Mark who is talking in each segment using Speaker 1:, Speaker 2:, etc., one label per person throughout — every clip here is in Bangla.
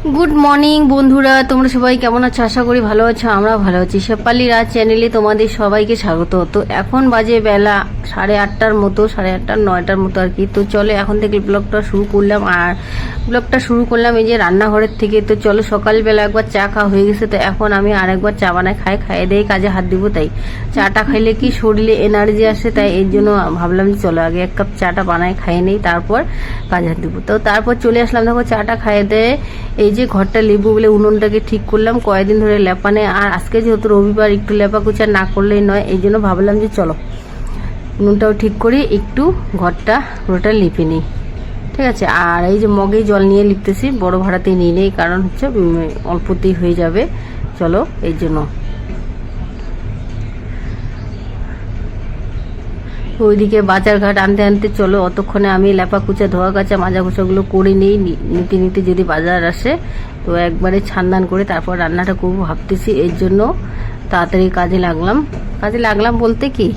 Speaker 1: গুড মর্নিং বন্ধুরা, তোমরা সবাই কেমন আছো? আশা করি ভালো আছো। আমরা ভালো আছি। শেফালি রাজ চ্যানেলে তোমাদের সবাইকে স্বাগত। তো এখন বাজে বেলা 8:30টার মতো, 8:30 9টার মতো আর কি। তো চলো এখন থেকে ব্লগটা শুরু করলাম। আর ব্লগটা শুরু করলাম এই যে রান্নাঘরের থেকে। তো চলো, সকালবেলা একবার চা খাওয়া হয়ে গেছে, তো এখন আমি আরেকবার চা বানাই খাইয়ে দিয়ে কাজে হাত দিব। তাই চাটা খাইলে কি শরীরে এনার্জি আসে, তাই এর জন্য ভাবলাম যে চলো আগে এক কাপ চাটা বানাই খাইয়ে নেই, তারপর কাজে হাত দিব। তো তারপর চলে আসলাম, দেখো চাটা খাইয়ে দেয় এই যে ঘরটা লেবু বলে উনুনটাকে ঠিক করলাম, কয়েকদিন ধরে লেপানে। আর আজকে যেহেতু রবিবার, একটু লেপা কুচা না করলেই নয়, এই জন্য ভাবলাম যে চলো উনুনটাও ঠিক করি, একটু ঘরটা পুরোটা লিপে নিই। ঠিক আছে। আর এই যে মগে জল নিয়ে লিপতেছি, বড় ভাড়াতে নিয়ে নেই, কারণ হচ্ছে অল্পতেই হয়ে যাবে। চলো এই জন্য ওইদিকে বাজার ঘাট আনতে আনতে চলো অতক্ষণে আমি লেপা কুচা ধোয়া কাচা মাজা কুচাগুলো করে নিই। নিতে নিতে যদি বাজার আসে তো একবারে ছানদান করে তারপর রান্নাটা করবো ভাবতেছি। এর জন্য তাড়াতাড়ি কাজে লাগলাম বলতে কি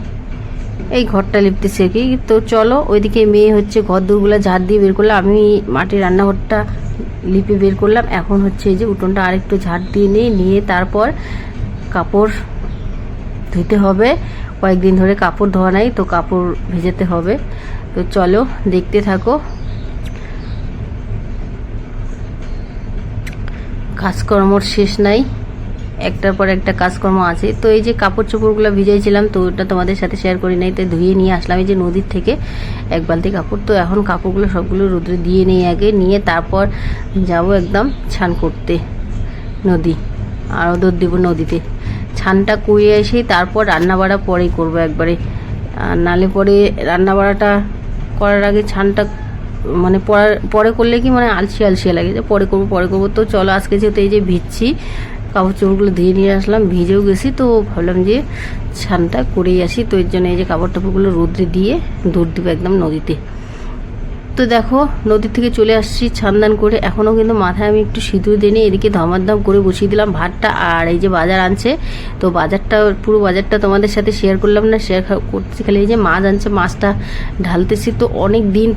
Speaker 1: এই ঘরটা লিপতেছি আর কি। তো চলো ওইদিকে মেয়ে হচ্ছে ঘর দূরগুলো ঝাড় দিয়ে বের করলাম, আমি মাটির রান্নাঘরটা লিপে বের করলাম। এখন হচ্ছে এই যে উঠোনটা আরেকটু ঝাড় দিয়ে নিয়ে তারপর কাপড় ধুতে হবে। কয়েকদিন ধরে কাপড় ধোয়া নাই, তো কাপড় ভেজাতে হবে। তো চলো দেখতে থাকো। কাজকর্মর শেষ নাই, একটার পর একটা কাজকর্ম আছে। তো এই যে কাপড় চোপড়গুলো ভিজাইছিলাম, তো ওটা তোমাদের সাথে শেয়ার করি নাই, তাই ধুয়ে নিয়ে আসলাম এই যে নদীর থেকে এক বালতি কাপড়। তো এখন কাপড়গুলো সবগুলো রোদ্রে দিয়ে নিই আগে, নিয়ে তারপর যাব একদম ছান করতে নদী, আর ওদের দিব নদীতে। ছানটা করে এসেই তারপর রান্নাবাড়া পরেই করবো একবারে। নালে পরে রান্নাবাড়াটা করার আগে ছানটা মানে পরে করলে কি মানে আলসিয়া লাগে, যে পরে করবো। তো চলো আজকে যেহেতু এই যে ভিজছি, কাপড় চোপড়গুলো ধুয়ে নিয়ে আসলাম, ভিজেও গেছি, তো ভাবলাম যে ছানটা করেই আসি। তো এর জন্য এই যে কাপড় টাপড়গুলো রোদ্রে দিয়ে দৌড় দেবো একদম নদীতে। তো দেখো নদী থেকে চলে আসছি ছানদান করে। এখনও কিন্তু মাথায় আমি একটু সিঁদুর দিইনি। এদিকে ধমাধম করে বসিয়ে দিলাম ভাতটা। আর এই যে বাজার আনছে, তো পুরো বাজারটা তোমাদের সাথে শেয়ার করলাম না, শেয়ার করছি খালি এই যে মাছ আনছে, মাছটা ঢালতেছি। তো অনেক দিন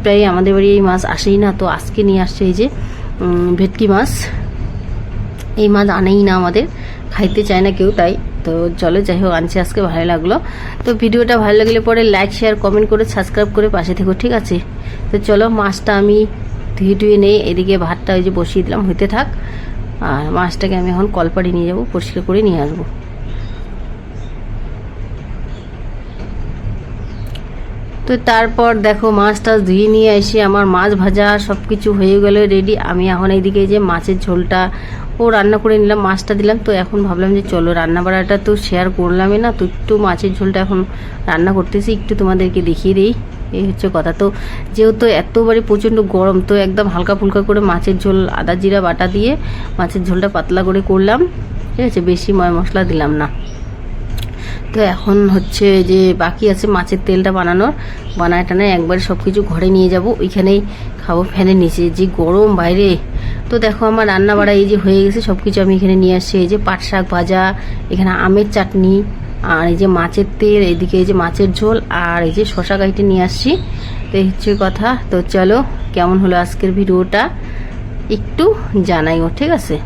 Speaker 1: প্রায় আমাদের বাড়ি এই মাছ আসেই না, তো আজকে নিয়ে আসছে এই যে ভেটকি মাছ। এই মাছ আনেই না, আমাদের খাইতে চায় না কেউ, তাই তো চলো যাই হোক আনছি আজকে, ভালো লাগলো। তো ভিডিওটা ভালো লাগলে পরে লাইক শেয়ার কমেন্ট করে সাবস্ক্রাইব করে পাশে থেকো, ঠিক আছে। তো চলো মাছটা আমি ধুয়ে নেই, এদিকে ভাতটা ওই যে বসিয়ে দিলাম হইতে থাক। আর মাছটাকে আমি এখন কলপাড়ে নিয়ে যাবো, পরিষ্কার করে নিয়ে আসবো। তো তারপর দেখো মাছটা ধুয়ে নিয়ে এসে আমার মাছ ভাজা সব কিছু হয়ে গেল রেডি। আমি এখন এইদিকে যে মাছের ঝোলটা রান্না করে নিলাম, মাছটা দিলাম। তো এখন ভাবলাম যে চলো রান্না বাড়াটা তো শেয়ার করলামই না, তো একটু মাছের ঝোলটা এখন রান্না করতেছি, একটু তোমাদেরকে দেখিয়ে দিই। এই হচ্ছে কথা। তো যেহেতু এতবারে প্রচণ্ড গরম, তো একদম হালকা ফুলকা করে মাছের ঝোল আদা জিরা বাটা দিয়ে মাছের ঝোলটা পাতলা করে করলাম, ঠিক আছে, বেশি ময় মশলা দিলাম না। তো এখন হচ্ছে যে বাকি আছে মাছের তেলটা বানায় টানায় একবারে সব কিছু ঘরে নিয়ে যাব, ওইখানেই খাবো ফ্যানের নিচে, যে গরম বাইরে। তো দেখো আমার রান্না বাড়া এই যে হয়ে গেছে, সব কিছু আমি এখানে নিয়ে আসছি। এই যে পাট শাক ভাজা, এখানে আমের চাটনি, আর এই যে মাছের তেল, এদিকে এই যে মাছের ঝোল, আর এই যে শশা কাইটে নিয়ে আসছি। তো এই হচ্ছে কথা। তো চলো কেমন হলো আজকের ভিডিওটা একটু জানাইও, ঠিক আছে।